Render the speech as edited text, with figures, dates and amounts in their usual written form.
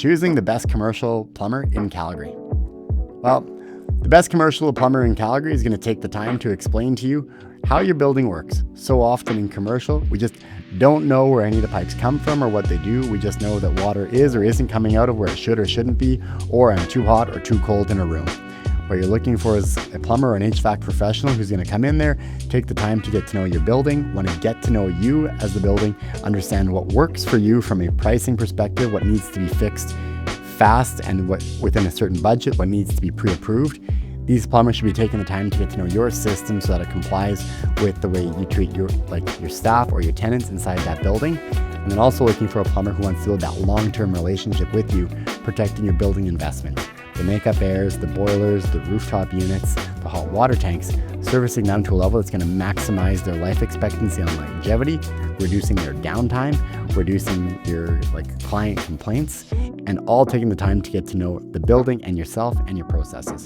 Choosing the best commercial plumber in Calgary. Well, the best commercial plumber in Calgary is going to take the time to explain to you how your building works. So often in commercial, we just don't know where any of the pipes come from or what they do. We just know that water is or isn't coming out of where it should or shouldn't be, or I'm too hot or too cold in a room. What you're looking for is a plumber or an HVAC professional who's going to come in there, take the time to get to know your building, want to get to know you as the building, understand what works for you from a pricing perspective, what needs to be fixed fast and what within a certain budget, what needs to be pre-approved. These plumbers should be taking the time to get to know your system so that it complies with the way you treat your staff or your tenants inside that building. And then also looking for a plumber who wants to build that long-term relationship with you, protecting your building investment. The makeup airs, the boilers, the rooftop units, the hot water tanks, servicing them to a level that's going to maximize their life expectancy and longevity, reducing their downtime, reducing your client complaints, and all taking the time to get to know the building and yourself and your processes.